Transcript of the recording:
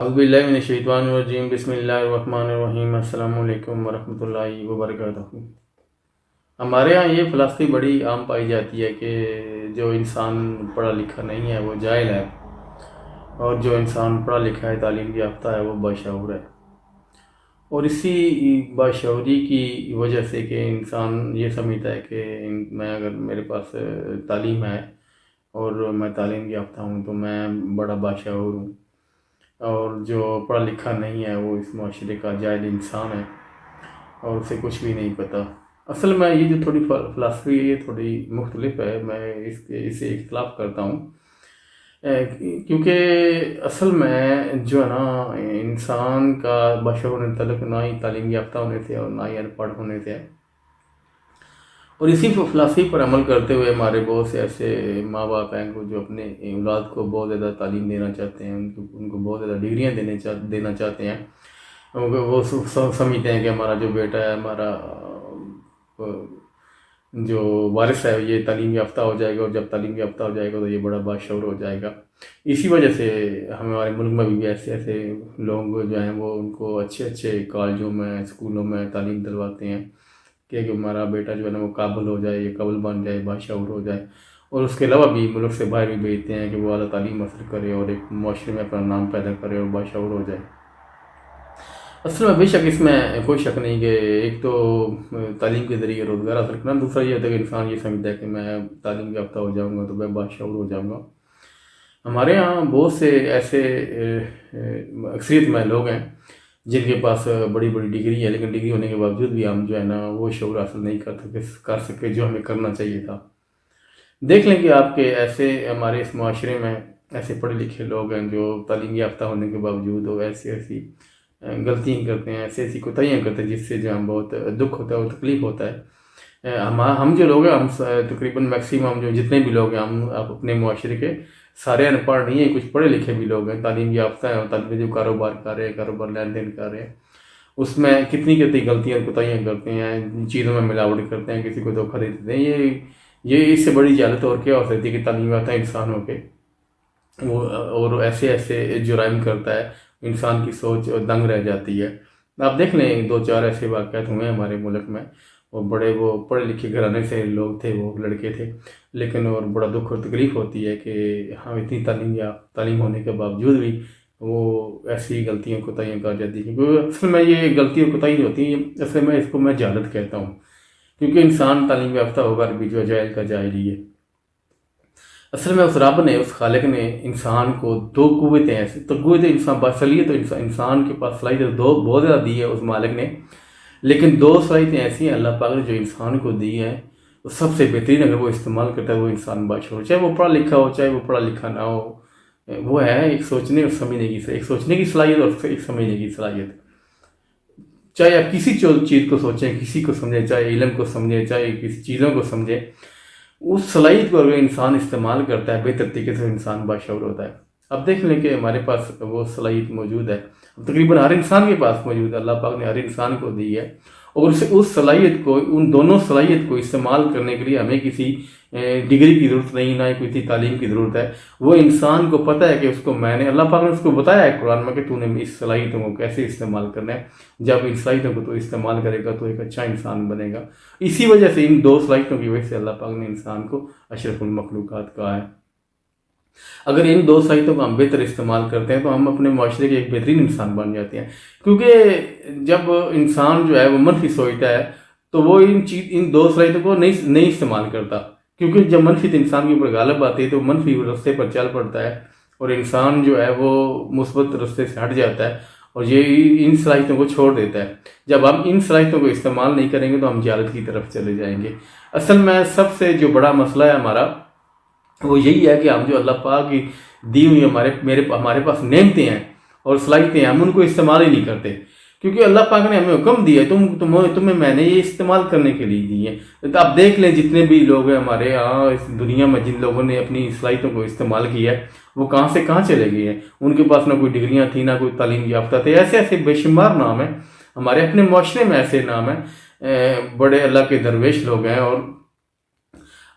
اعوذ باللہ من الشیطان الرجیم بسم اللہ الرحمن الرحیم السلام علیکم ورحمۃ اللہ وبرکاتہ۔ ہمارے ہاں یہ فلسفی بڑی عام پائی جاتی ہے کہ جو انسان پڑھا لکھا نہیں ہے وہ جاہل ہے، اور جو انسان پڑھا لکھا ہے تعلیم یافتہ ہے وہ باشعور ہے۔ اور اسی باشعوری کی وجہ سے کہ انسان یہ سمجھتا ہے کہ میں اگر میرے پاس تعلیم ہے اور میں تعلیم یافتہ ہوں تو میں بڑا باشعور ہوں، اور جو پڑھا لکھا نہیں ہے وہ اس معاشرے کا جاہل انسان ہے اور اسے کچھ بھی نہیں پتہ۔ اصل میں یہ جو تھوڑی فلسفی ہے یہ تھوڑی مختلف ہے، میں اسے اختلاف کرتا ہوں، کیونکہ اصل میں جو ہے نا انسان کا بشر ہونے تعلق نہ ہی تعلیم یافتہ ہونے سے اور نہ ہی ان پڑھ ہونے سے ہے۔ اور اسی فلسفی پر عمل کرتے ہوئے ہمارے بہت سے ایسے ماں باپ ہیں جو اپنے اولاد کو بہت زیادہ تعلیم دینا چاہتے ہیں، ان کو بہت زیادہ ڈگریاں دینا چاہتے ہیں۔ وہ سمجھتے ہیں کہ ہمارا جو بیٹا ہے، ہمارا جو وارث ہے یہ تعلیم یافتہ ہو جائے گا، اور جب تعلیم یافتہ ہو جائے گا تو یہ بڑا باشعور ہو جائے گا۔ اسی وجہ سے ہمارے ملک میں بھی ایسے لوگ جو ہیں وہ ان کو اچھے کالجوں میں اسکولوں میں تعلیم دلواتے ہیں کہ ہمارا بیٹا جو ہے نا وہ قابل ہو جائے، یہ قابل بن جائے، باشعور ہو جائے، اور اس کے علاوہ بھی ملک سے باہر بھی بھیجتے ہیں کہ وہ اعلیٰ تعلیم حاصل کرے اور ایک معاشرے میں اپنا نام پیدا کرے اور باشعور ہو جائے۔ اصل میں بے شک اس میں کوئی شک نہیں کہ ایک تو تعلیم کے ذریعے روزگار حاصل کرنا، دوسرا یہ ہوتا ہے کہ انسان یہ سمجھتا ہے کہ میں تعلیم یافتہ ہو جاؤں گا تو میں باشعور ہو جاؤں گا۔ ہمارے ہاں بہت سے ایسے اکثریت میں لوگ ہیں جن کے پاس بڑی ڈگری ہے، لیکن ڈگری ہونے کے باوجود بھی ہم جو ہے نا وہ شعور حاصل نہیں کر سکے جو ہمیں کرنا چاہیے تھا۔ دیکھ لیں کہ آپ کے ایسے ہمارے اس معاشرے میں ایسے پڑھے لکھے لوگ ہیں جو تعلیم یافتہ ہونے کے باوجود وہ ایسی غلطیاں کرتے ہیں، ایسی کوتاہیاں کرتے ہیں جس سے جو ہم بہت دکھ ہوتا ہے اور تکلیف ہوتا ہے۔ ہم جو لوگ ہیں، ہم تقریباً میکسیمم جو جتنے بھی لوگ ہیں، ہم اپنے معاشرے کے سارے ان پڑھ نہیں ہیں، کچھ پڑھے لکھے بھی لوگ ہیں، تعلیم یافتہ ہیں، اور تعلیم جو کاروبار کر رہے ہیں، کاروبار لین دین کر رہے ہیں، اس میں کتنی غلطیاں اور کوتاہیاں کرتے ہیں، چیزوں میں ملاوٹ کرتے ہیں، کسی کو دھوکہ دیتے ہیں۔ یہ اس سے بڑی جہالت اور کیا ہو سکتی ہے کہ تعلیم یافتہ انسان ہو کے وہ اور ایسے جرائم کرتا ہے، انسان کی سوچ دنگ رہ جاتی ہے۔ آپ دیکھ لیں 2-4 ایسے واقعات ہوئے ہیں ہمارے ملک میں، وہ پڑھے لکھے گھرانے سے لوگ تھے، وہ لڑکے تھے، لیکن اور بڑا دکھ اور تکلیف ہوتی ہے کہ ہم اتنی تعلیم ہونے کے باوجود بھی وہ ایسی غلطیاں کوتاہیاں کر جاتی ہیں، کیونکہ اصل میں یہ غلطی اور کوتاہی ہوتی ہیں، اصل میں اس کو میں جہالت کہتا ہوں، کیونکہ انسان تعلیم یافتہ ہوگا بھی جو جاہل کا جاہل ہی ہے۔ اصل میں اس رب نے، اس خالق نے انسان کو 2 قوتیں ایسی تو قوت انسان باصلیت تو انسان کے پاس صلاحیت بہت زیادہ دی ہے اس مالک نے، لیکن 2 صلاحیتیں ایسی ہیں اللہ پاک نے جو انسان کو دی ہیں، وہ سب سے بہترین اگر وہ استعمال کرتا ہے وہ انسان باشعور، چاہے وہ پڑھا لکھا ہو چاہے وہ پڑھا لکھا نہ ہو، وہ ہے ایک سوچنے اور سمجھنے کی صلاحیت اور ایک سمجھنے کی صلاحیت۔ چاہے آپ کسی چیز کو سوچیں، کسی کو سمجھیں، چاہے علم کو سمجھیں، چاہے کسی چیزوں کو سمجھیں، اس صلاحیت کو اگر انسان استعمال کرتا ہے بہتر طریقے سے انسان باشعور ہوتا ہے۔ اب دیکھ لیں کہ ہمارے پاس وہ صلاحیت موجود ہے، تقریباً ہر انسان کے پاس موجود ہے، اللہ پاک نے ہر انسان کو دی ہے، اور اس صلاحیت کو، ان دونوں صلاحیت کو استعمال کرنے کے لیے ہمیں کسی ڈگری کی ضرورت نہیں، نہ ہی کسی تعلیم کی ضرورت ہے۔ وہ انسان کو پتہ ہے کہ اس کو اللہ پاک نے اس کو بتایا ہے قرآن میں کہ تو نے اس صلاحیتوں کو کیسے استعمال کرنا ہے، جب ان صلاحیتوں کو تو استعمال کرے گا تو ایک اچھا انسان بنے گا۔ اسی وجہ سے ان 2 صلاحیتوں کی وجہ سے اللہ پاک نے انسان کو اشرف المخلوقات کہا ہے۔ اگر ان 2 صلاحیتوں کو ہم بہتر استعمال کرتے ہیں تو ہم اپنے معاشرے کے ایک بہترین انسان بن جاتے ہیں، کیونکہ جب انسان جو ہے وہ منفی سوچتا ہے تو وہ ان 2 صلاحیتوں کو نہیں استعمال کرتا، کیونکہ جب منفی انسان کے اوپر غالب آتی ہے تو منفی رستے پر چل پڑتا ہے، اور انسان جو ہے وہ مثبت رستے سے ہٹ جاتا ہے اور یہ ان صلاحیتوں کو چھوڑ دیتا ہے۔ جب ہم ان صلاحیتوں کو استعمال نہیں کریں گے تو ہم جہالت کی طرف چلے جائیں گے۔ اصل میں سب سے جو بڑا مسئلہ ہے ہمارا وہ یہی ہے کہ ہم جو اللہ پاک کی دی ہوئی ہمارے پاس نعمتیں ہیں اور صلاحیتیں ہیں، ہم ان کو استعمال ہی نہیں کرتے، کیونکہ اللہ پاک نے ہمیں حکم دیا ہے، تمہیں میں نے یہ استعمال کرنے کے لیے دی ہے۔ تو آپ دیکھ لیں جتنے بھی لوگ ہیں ہمارے ہاں اس دنیا میں، جن لوگوں نے اپنی صلاحیتوں کو استعمال کیا ہے وہ کہاں سے کہاں چلے گئے ہیں، ان کے پاس نہ کوئی ڈگریاں تھیں، نہ کوئی تعلیم یافتہ تھے، ایسے بے شمار نام ہیں ہمارے اپنے معاشرے میں، ایسے نام ہیں، بڑے اللہ کے درویش لوگ ہیں، اور